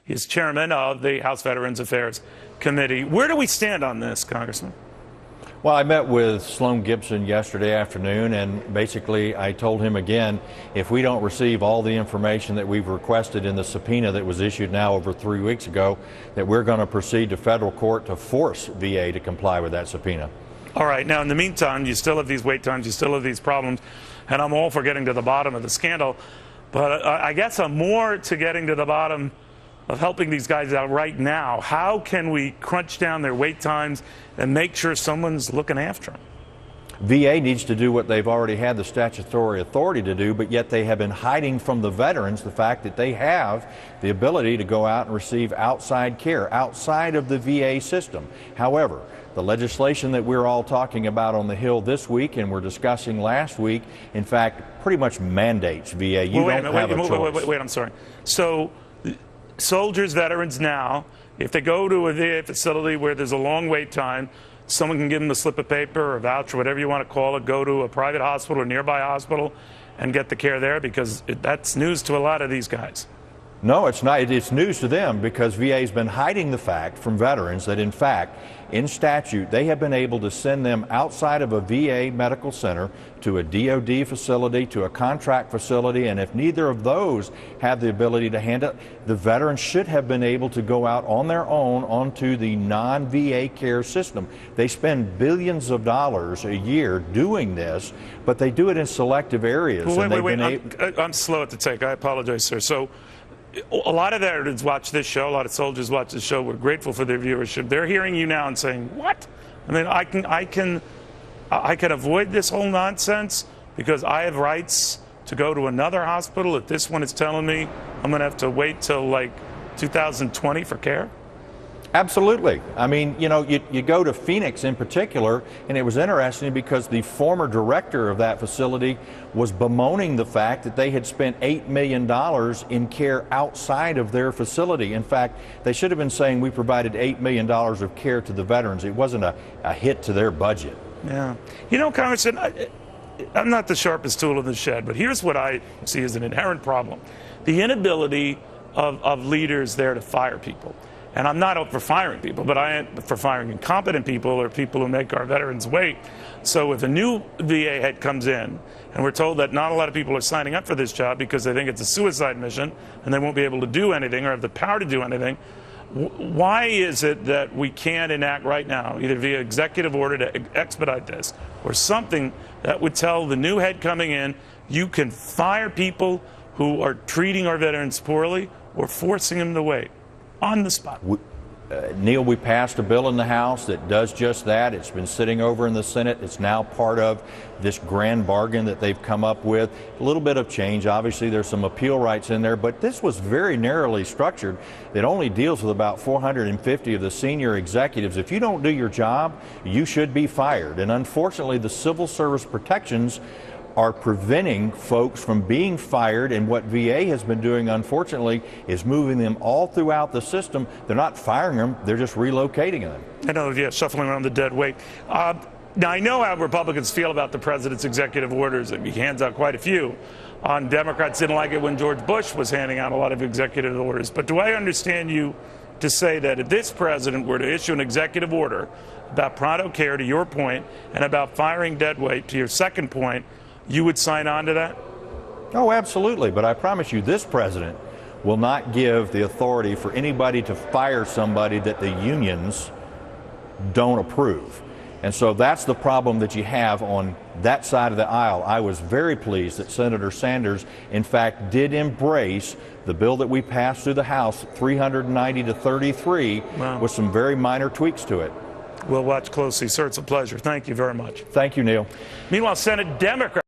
He is chairman of the House Veterans Affairs Committee. Where do we stand on this, Congressman? Well, I met with Sloan Gibson yesterday afternoon, and basically I told him again, if we don't receive all the information that we've requested in the subpoena that was issued now over 3 weeks ago, that we're going to proceed to federal court to force VA to comply with that subpoena. All right. Now, in the meantime, you still have these wait times, you still have these problems, and I'm all for getting to the bottom of the scandal, but I guess I'm more to getting to the bottom of helping these guys out right now. How can we crunch down their wait times and make sure someone's looking after them? VA needs to do what they've already had the statutory authority to do, but yet they have been hiding from the veterans the fact that they have the ability to go out and receive outside care outside of the VA system. However, the legislation that we're all talking about on the Hill this week and we're discussing last week, in fact, pretty much mandates VA. You don't have a choice. Wait, I'm sorry. So soldiers, veterans now, if they go to a VA facility where there's a long wait time, someone can give them a slip of paper or a voucher, whatever you want to call it, go to a private hospital or nearby hospital and get the care there, because that's news to a lot of these guys. No, it's not. It's news to them because VA has been hiding the fact from veterans that, in fact, in statute, they have been able to send them outside of a VA medical center to a DOD facility, to a contract facility, and if neither of those have the ability to handle it, the veterans should have been able to go out on their own onto the non-VA care system. They spend billions of dollars a year doing this, but they do it in selective areas. I'm slow at the take. I apologize, sir. So a lot of veterans watch this show, a lot of soldiers watch this show. We're grateful for their viewership. They're hearing you now and saying, what? I mean, I can avoid this whole nonsense because I have rights to go to another hospital if this one is telling me I'm going to have to wait till like 2020 for care? Absolutely. I mean, you know, you go to Phoenix in particular, and it was interesting because the former director of that facility was bemoaning the fact that they had spent $8 million in care outside of their facility. In fact, they should have been saying we provided $8 million of care to the veterans. It wasn't a hit to their budget. Yeah. You know, Congressman, I'm not the sharpest tool in the shed, but here's what I see as an inherent problem. The inability of leaders there to fire people. And I'm not up for firing people, but I am for firing incompetent people or people who make our veterans wait. So if a new VA head comes in, and we're told that not a lot of people are signing up for this job because they think it's a suicide mission and they won't be able to do anything or have the power to do anything, why is it that we can't enact right now, either via executive order to expedite this, or something that would tell the new head coming in, you can fire people who are treating our veterans poorly or forcing them to wait? On the spot. Neil, we passed a bill in the House that does just that. It's been sitting over in the Senate. It's now part of this grand bargain that they've come up with. A little bit of change. Obviously, there's some appeal rights in there, but this was very narrowly structured. It only deals with about 450 of the senior executives. If you don't do your job, you should be fired. And unfortunately, the civil service protections are preventing folks from being fired, and what VA has been doing, unfortunately, is moving them all throughout the system. They're not firing them, they're just relocating them. I know, yeah, shuffling around the dead weight. Now, I know how Republicans feel about the president's executive orders. He hands out quite a few. Democrats didn't like it when George Bush was handing out a lot of executive orders. But do I understand you to say that if this president were to issue an executive order about pronto care, to your point, and about firing dead weight, to your second point, you would sign on to that? Oh, absolutely. But I promise you, this president will not give the authority for anybody to fire somebody that the unions don't approve. And so that's the problem that you have on that side of the aisle. I was very pleased that Senator Sanders, in fact, did embrace the bill that we passed through the House, 390 to 33, wow, with some very minor tweaks to it. We'll watch closely. Sir, it's a pleasure. Thank you very much. Thank you, Neil. Meanwhile, Senate Democrats